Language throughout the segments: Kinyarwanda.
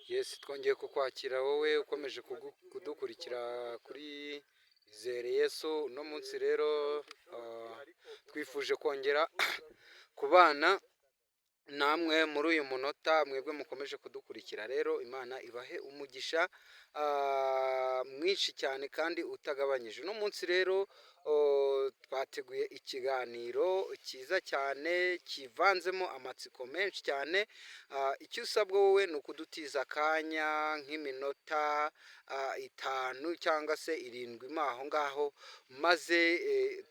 Yes, twongeye kukwakira wowe ukomeje kudukurikira kuri Izere Yesu. Uno munsi rero twifuje kongera kubana namwe muri uyu munota, mwebwe mukomeje kudukurikira. Rero Imana ibahe umugisha mwinshi cyane kandi utagabanyije. Uno munsi rero twateguye ikiganiro cyiza cyane kivanzemo amatsiko menshi cyane. Icyo usabwa wowe ni ukudutiza akanya nk'iminota 5 cyangwa se 7 aho ngaho, maze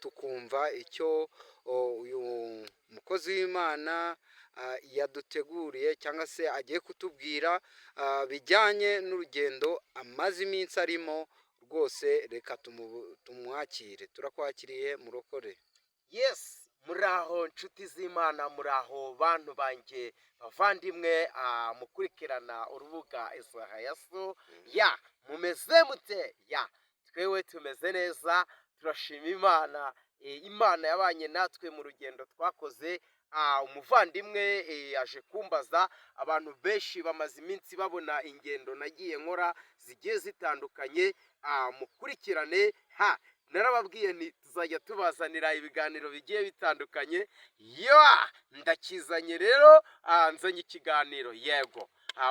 tukumva icyo uyu mukozi w'Imana yaduteguriye cyangwa se agiye kutubwira bijyanye n'urugendo amaze iminsi arimo. Rwose reka tumwakire. Turakwakiriye murokore. Yes, muraho nshuti z'Imana, muraho bantu banjye bavandimwe mukurikirana urubuga Izere Yesu. Mumeze mute? Twewe tumeze neza, turashima Imana. Imana yabanye natwe mu rugendo twakoze. Umuvandimwe yaje kumbaza, abantu benshi bamaze iminsi babona ingendo nagiye nkora zigiye zitandukanye. Mukurikirane. Narababwiye nti tuzajya tubazanira ibiganiro bigiye bitandukanye. Ndakizanye rero, nzanye ikiganiro. Yego,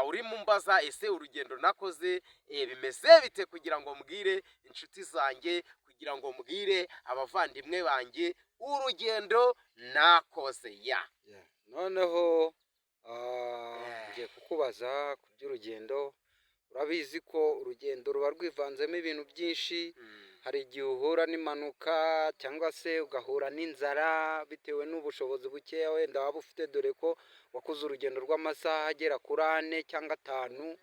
urimo mbaza ese urugendo nakoze bimeze bite, kugira ngo mbwire inshuti zanjye, kugira ngo mbwire abavandimwe banjye urugendo nakoze. Noneho ngiye kukubaza ku by'urugendo. Urabizi ko urugendo ruba rwivanzemo ibintu byinshi. Hari igihe uhura n'impanuka cyangwa se ugahura n'inzara bitewe n'ubushobozi bukeya wenda waba ufite, dore ko wakoze urugendo rw'amasaha agera kuri 4 cyangwa 5.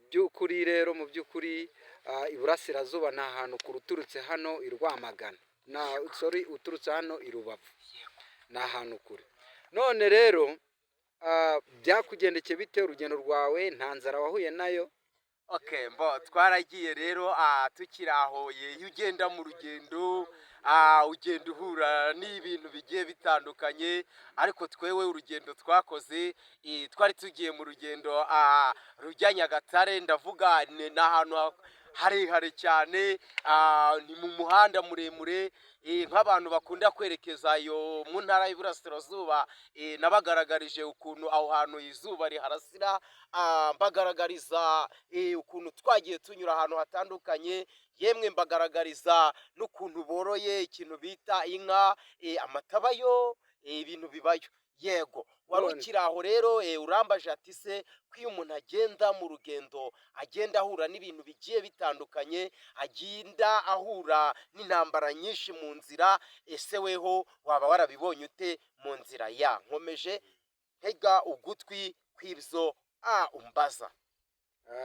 By'ukuri rero, mu by'ukuri iburasirazuba ni ahantu kure, uturutse hano i Rwamagana, uturutse hano i Rubavu, ni ahantu kure. None rero byakugendekeye bite urugendo rwawe? Nta nzara wahuye nayo? Twaragiye rero, tukiri aho. Iyo ugenda mu rugendo ugenda uhura n'ibintu bigiye bitandukanye, ariko twewe urugendo twakoze, twari tugiye mu rugendo rujya Nyagatare. Ndavuga ni ahantu harehare cyane, ni mu muhanda muremure. Nk'abantu bakunda kwerekeza iyo mu ntara y'Iburasirazuba, nabagaragarije ukuntu aho hantu izuba riharasira, mbagaragariza ukuntu twagiye tunyura ahantu hatandukanye. Yemwe mbagaragariza n'ukuntu boroye ikintu bita inka, amatabayo, ibintu bibayo. Yego, wari ukiri aho rero, urambaje ati se ko iyo umuntu agenda mu rugendo agenda ahura n'ibintu bigiye bitandukanye, agenda ahura n'intambara nyinshi mu nzira, ese weho waba warabibonye ute mu nzira? Nkomeje ntega ugutwi kw'ibyo umbaza.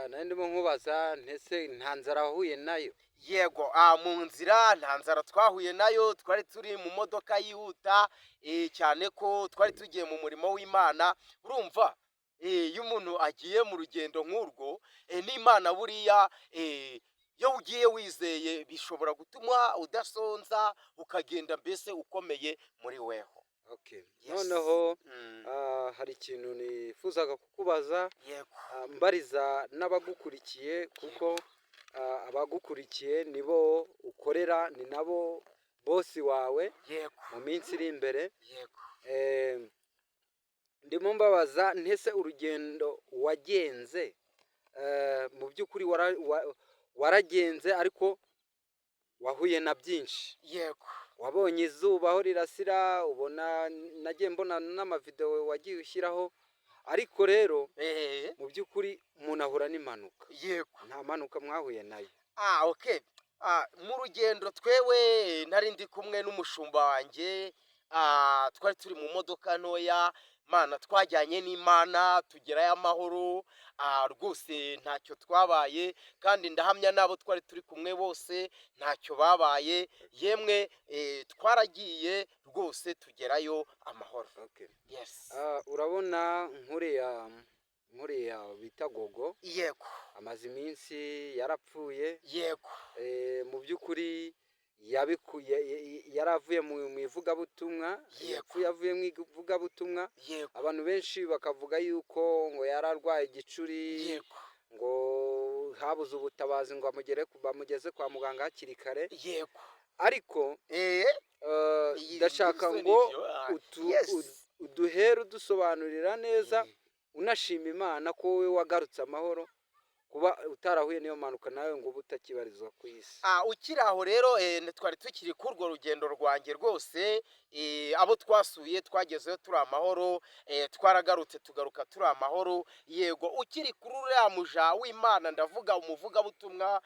Nari ndimo nkubaza ntese nta nzara wahuye nayo? Yego, mu nzira nta nzara twahuye nayo. Twari turi mu modoka yihuta cyane ko twari tugiye mu murimo w'Imana. Urumva, iyo umuntu agiye mu rugendo nk'urwo n'Imana, buriya iyo ugiye wizeye bishobora gutuma udasonza, ukagenda mbese ukomeye muri weho. Noneho hari ikintu nifuzaga kukubaza, mbariza n'abagukurikiye, kuko abagukurikiye nibo ukorera, ni nabo bosi wawe mu minsi iri imbere. Ndimo mbabaza ntese urugendo wagenze, mu by'ukuri waragenze ariko wahuye na byinshi. Wabonye izuba aho rirasira, ubona, nagiye mbona n'amavideo wagiye ushyiraho, ariko rero mu by'ukuri umuntu ahura n'impanuka. Nta mpanuka mwahuye nayo? Mu rugendo twewe nari ndi kumwe n'umushumba wanjye. Twari turi mu modoka ntoya. Mana, twajyanye n'Imana tugerayo amahoro. Rwose ntacyo twabaye, kandi ndahamya n'abo twari turi kumwe bose ntacyo babaye. Yemwe twaragiye rwose tugerayo amahoro. Urabona nkuriya bita Gogo, amaze iminsi yarapfuye. Mu by'ukuri yari avuye mu ivugabutumwa, Yego. yavuye mu ivugabutumwa, Yego. abantu benshi bakavuga yuko ngo yari arwaye igicuri, Yego. ngo habuze ubutabazi ngo bamugeze kwa muganga hakiri kare, Yego. ariko ndashaka Ibyo ngo nibyo. Yes. uduhere udusobanurira neza, unashima Imana ko wowe wagarutse amahoro, kuba utarahuye n'iyo mpanuka nawe ngo ube utakibarizwa ku isi. Ukiri aho rero twari tukiri kuri urwo rugendo rwanjye rwose, abo twasuye twagezeyo turi amahoro, twaragarutse tugaruka turi amahoro. Yego, ukiri kuri uriya muja w'Imana, ndavuga umuvugabutumwa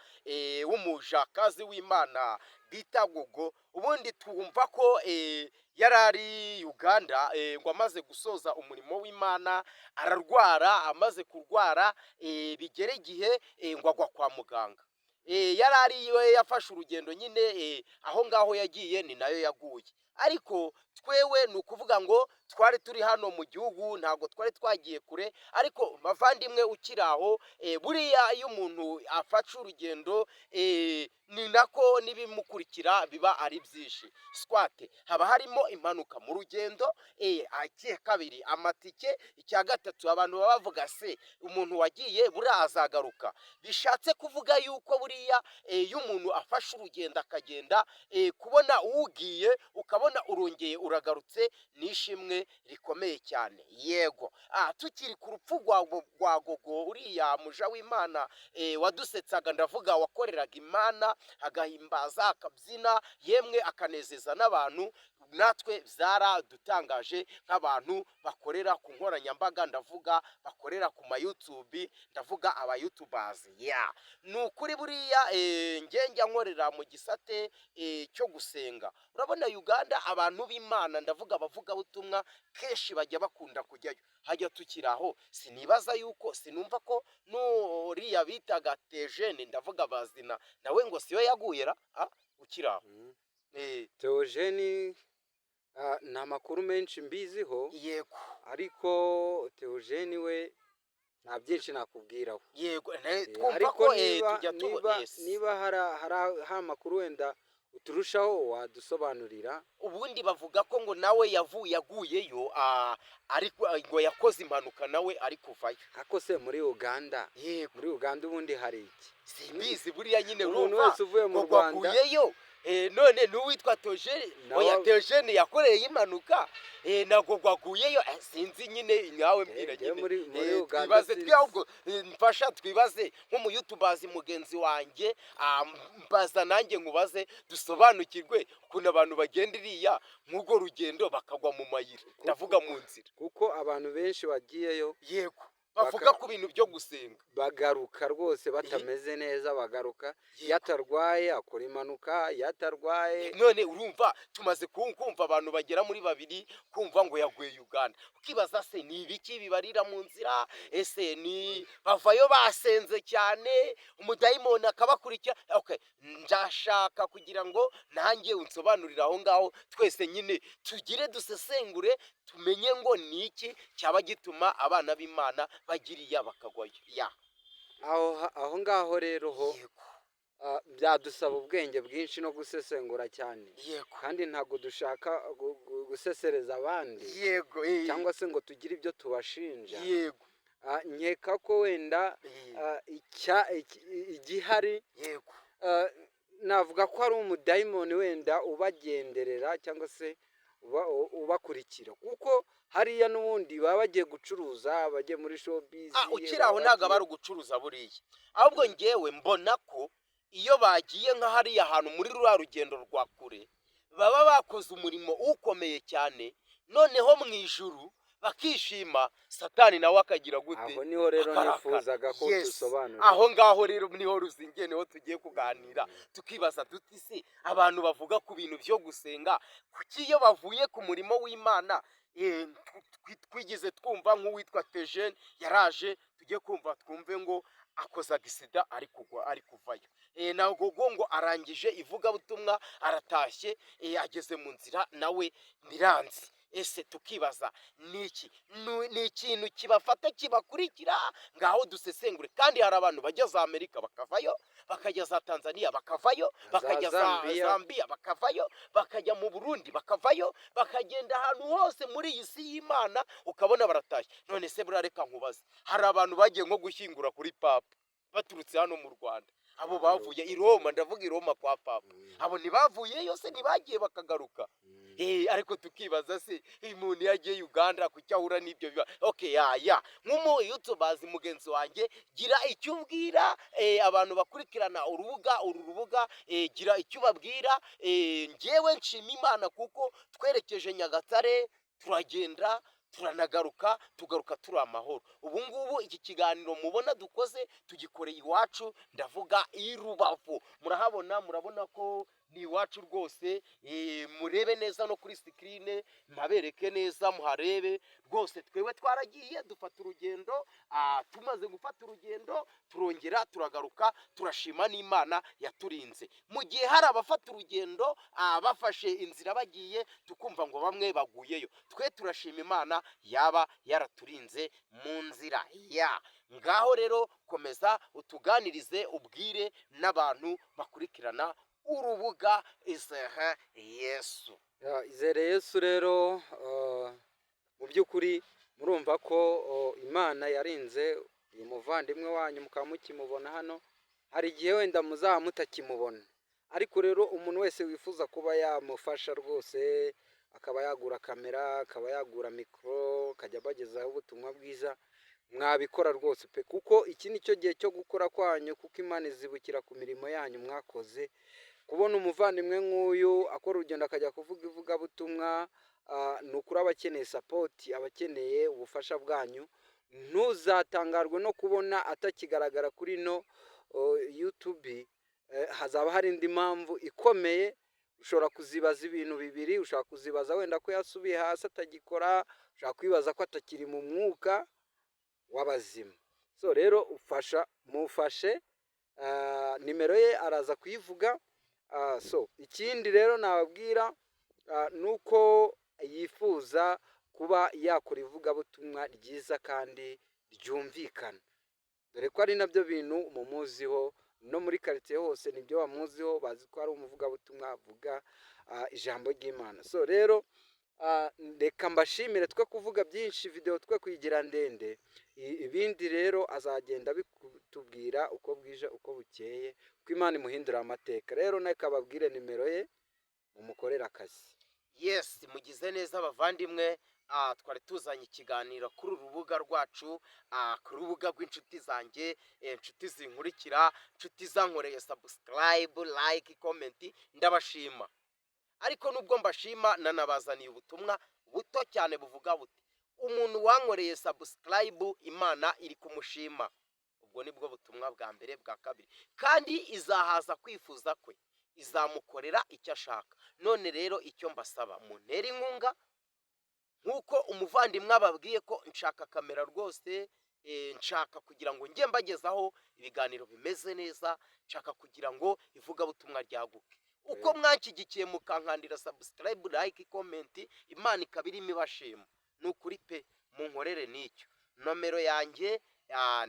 w'umujakazi w'Imana bita Gogo, ubundi twumva ko yari ari Uganda, ngo amaze gusoza umurimo w'Imana ararwara, amaze kurwara bigera igihe ngo agwa kwa muganga. Yari ariyo yafashe urugendo nyine, aho ngaho yagiye ni nayo yaguye, ariko twewe ni ukuvuga ngo twari turi hano mu gihugu, ntabwo twari twagiye kure. Ariko bavandimwe, ukiri aho, buriya iyo umuntu afashe urugendo ni nako n'ibimukurikira biba ari byinshi. Swate haba harimo impanuka mu rugendo, icya kabiri amatike, icya gatatu abantu baba bavuga se umuntu wagiye buriya azagaruka. Bishatse kuvuga yuko buriya iyo umuntu afashe urugendo akagenda, kubona ugiye ukabona urongeye uragarutse ni ishimwe rikomeye cyane. Yego, tukiri ku rupfu rwa Gogo, uriya muja w'Imana wadusetsaga, ndavuga wakoreraga Imana agahimbaza, akabyina, yemwe akanezeza n'abantu. Natwe byaradutangaje nk'abantu bakorera ku nkoranyambaga, ndavuga bakorera ku ma YouTube, ndavuga aba YouTubers. Ni ukuri buriya njya nkorera mu gisate cyo gusenga. Urabona Uganda, abantu b'Imana, ndavuga abavugabutumwa, kenshi bajya bakunda kujyayo. Hajya tukiri aho, sinibaza yuko, sinumva ko n'uriya bitaga Tejene, ndavuga bazina nawe ngo siyo yaguye ra, ukiri aho. Theogene nta makuru menshi mbiziho. Yego. Ariko Theogene we nta byinshi nakubwiraho. Yego, twumva ariko ko tujya niba hari amakuru wenda uturushaho wadusobanurira. Ubundi bavuga ko ngo nawe yaguyeyo, ariko ngo yakoze impanuka nawe ari kuvayo. Ako se muri Uganda, Yego. muri Uganda ubundi hari iki? Simbizi buriya nyine umuntu wese uvuye mu ngo Rwanda waguyeyo. None n'uwitwa Theogene yakoreye impanuka, ntabwo gwaguyeyo. Sinzi nyine, nkawe mbwira nyine. muri Uganda Twibaze ahubwo, mfasha twibaze nk'umuyutubazi mugenzi wanjye, mbaza nanjye nkubaze, dusobanukirwe ukuntu abantu bagenda iriya nk'urwo rugendo bakagwa mu mayira, ndavuga mu nzira. kuko abantu benshi bagiyeyo, Yego, bavuga ku bintu byo gusenga, bagaruka rwose batameze neza, bagaruka yatarwaye akora impanuka, yatarwaye. none urumva tumaze kumva abantu bagera muri 2 kumva ngo yaguye Uganda. Ukibaza se ni ibiki bibarira mu nzira? Ese ni bavayo basenze cyane, umudayimoni akabakurikira? Okay, ndashaka kugira ngo nanjye unsobanurira aho ngaho, twese nyine tugire dusesengure, tumenye ngo ni iki cyaba gituma abana b'Imana bagiriya bakagwayo. aho ngaho rero ho byadusaba ubwenge bwinshi no gusesengura cyane. Yego. Kandi ntabwo dushaka gusesereza abandi, Yego. cyangwa se ngo tugire ibyo tubashinja. Yego. Nkeka ko wenda igihari, Yego. navuga ko ari umudayimoni wenda ubagenderera cyangwa se ubakurikira, kuko hariya n'ubundi baba bagiye gucuruza, bagiye muri showbiz. Ukiri aho ntabwo aba ari ugucuruza buriya, ahubwo ngewe mbona ko iyo bagiye nka hariya hantu muri ruriya rugendo rwa kure, baba bakoze umurimo ukomeye cyane, noneho mu ijuru bakishima, Satani nawe akagira gute? Aho niho rero nifuzaga ko dusobanura. Aho ngaho rero niho ruzingiye, niho tugiye kuganira, tukibaza tuti se abantu bavuga ku bintu byo gusenga, kuki iyo bavuye ku murimo w'Imana twigize twumva nk'uwitwa Tejene yaraje, tujye kumva twumve ngo akoze agisida ari kuvayo. Na Gogo ngo arangije ivugabutumwa aratashye, ageze mu nzira nawe biranze. ese tukibaza ni ikintu kibafata kibakurikira ngaho dusesengure. Kandi hari abantu bajya za Amerika bakavayo, bakajya za Tanzania bakavayo, bakajya za Zambia bakavayo, bakajya mu Burundi bakavayo, bakagenda ahantu hose muri iyi si y'Imana ukabona baratashye. None se burareka nkubaze, hari abantu bagiye nko gushyingura kuri papa baturutse hano mu Rwanda, abo bavuye i Roma, ndavuga i Roma kwa papa, abo ntibavuyeyo se ntibagiye bakagaruka? Ariko tukibaza se umuntu yagiye Uganda kuki ahura n'ibyo biba okay nk'umu YouTubers mugenzi wanjye, gira icyo ubwira abantu bakurikirana uru rubuga, gira icyo babwira. Njyewe nshima Imana kuko twerekeje Nyagatare, turagenda turanagaruka, tugaruka turi amahoro. Ubu ngubu iki kiganiro mubona dukoze tugikoreye iwacu, ndavuga i Rubavu. Murabona ko ni iwacu rwose. Murebe neza no kuri screen, mabereke neza muharebe rwose. Twewe twaragiye dufata urugendo, tumaze gufata urugendo turongera turagaruka, turashima n'Imana yaturinze. Mu gihe hari abafata urugendo bafashe inzira bagiye, tukumva ngo bamwe baguyeyo, twe turashima Imana yaba yaraturinze mu nzira ngaho rero komeza utuganirize, ubwire n'abantu bakurikirana urubuga Izere Yesu. Izere Yesu rero mu by'ukuri murumva ko Imana yarinze uyu muvandimwe wanyu, mukaba mukimubona hano. Hari igihe wenda muzaba mutakimubona, ariko rero umuntu wese wifuza kuba yamufasha rwose, akaba yagura kamera, akaba yagura mikoro, akajya abagezaho ubutumwa bwiza, mwabikora rwose pe, kuko iki ni cyo gihe cyo gukora kwanyu, kuko Imana izibukira ku mirimo yanyu mwakoze. Kubona umuvandimwe nk'uyu akora urugendo akajya kuvuga ivugabutumwa, ni ukuri abakeneye sapoti, abakeneye ubufasha bwanyu. Ntuzatangarwe no kubona atakigaragara kuri no YouTube. Hazaba hari indi mpamvu ikomeye. Ushobora kuzibaza ibintu bibiri, ushobora kuzibaza wenda ko yasubiye hasi atagikora, ushobora kwibaza ko atakiri mu mwuka w'abazima. So rero mufashe, nimero ye araza kuyivuga. Ikindi rero nababwira nuko yifuza kuba yakora ivugabutumwa ryiza kandi ryumvikana, dore ko ari nabyo bintu mumuziho, no muri quartier hose nibyo bamuziho, bazi ko ari umuvugabutumwa avuga ijambo ry'Imana. So rero reka mbashimire, twe kuvuga byinshi, video twe kuyigira ndende, ibindi rero azagenda bitubwira uko bwije uko bukeye, ko Imana imuhindura amateka. Rero nakababwire nimero ye mumukorera akazi. Yes, mugize neza abavandimwe. Twari tuzanye ikiganiro kuri urubuga rwacu, ku rubuga rw'inshuti zanjye, inshuti zinkurikira, inshuti zankoreye subscribe, like, comment, ndabashima. Ariko nubwo mbashima, nanabazaniye ubutumwa buto cyane buvuga buti umuntu wankoreye subscribe Imana iri kumushima. Ubwo nibwo butumwa bwa mbere. Bwa kabiri, kandi izahaza kwifuza kwe, izamukorera icyo ashaka. None rero icyo mbasaba, muntera inkunga nk'uko umuvandimwe ababwiye ko nshaka kamera rwose, nshaka kugira ngo njye mbagezaho ibiganiro bimeze neza, nshaka kugira ngo ivugabutumwa ryaguke. Uko mwanshyigikiye mukankandira subscribe, like, comment, Imana ikaba irimo ibashima. Ni ukuri pe, munkorere n'icyo. Nomero yanjye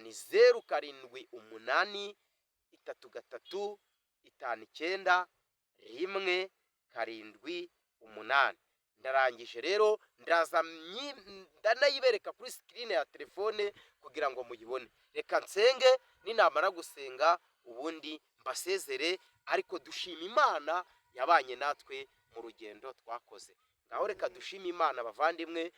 ni 0773539178. Ndarangije rero, ndanayibereka kuri screen ya telefone kugira ngo muyibone. Reka nsenge, ninamara gusenga ubundi mbasezere, ariko dushima Imana yabanye natwe mu rugendo twakoze. Ngaho reka dushima Imana abavandimwe.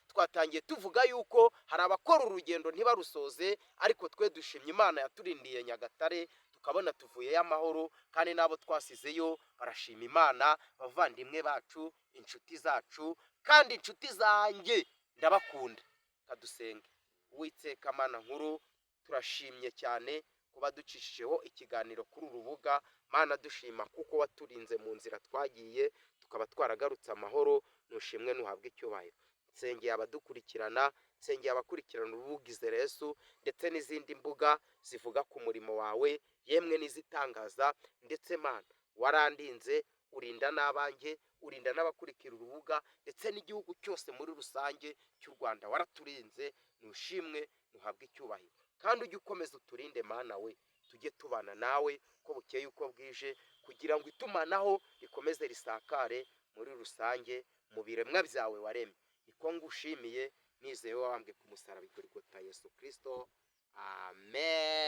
Twatangiye tuvuga yuko hari abakora urugendo ntibarusoze, ariko twe dushimye Imana yaturindiye Nyagatare, tukabona tuvuyeyo amahoro, kandi nabo twasizeyo barashima Imana. Bavandimwe bacu, inshuti zacu, kandi inshuti zanjye ndabakunda. Kadusenge. Uwiteka Mana nkuru, turashimye cyane kuba ducishijeho ikiganiro kuri urubuga. Mana dushima kuko waturinze mu nzira twagiye, tukaba twaragarutse amahoro. Nushimwe nuhabwe icyubahiro. Nsengeye abadukurikirana, nsengeye abakurikirana urubuga Izere Yesu, ndetse n'izindi mbuga zivuga ku murimo wawe, yemwe n'izitangaza. Ndetse Mana warandinze, urinda n'abanjye, urinda n'abakurikira urubuga ndetse n'igihugu cyose muri rusange cy'u Rwanda waraturinze, nushimwe nuhabwe icyubahiro kandi ujye ukomeza uturinde Mana we, tujye tubana nawe uko bukeye uko bwije kugira ngo itumanaho rikomeze risakare muri rusange mu biremwa byawe waremye. Niko ngushimiye nizeye wabambwe ku musaraba i Golgotha Yesu Kristo, amen.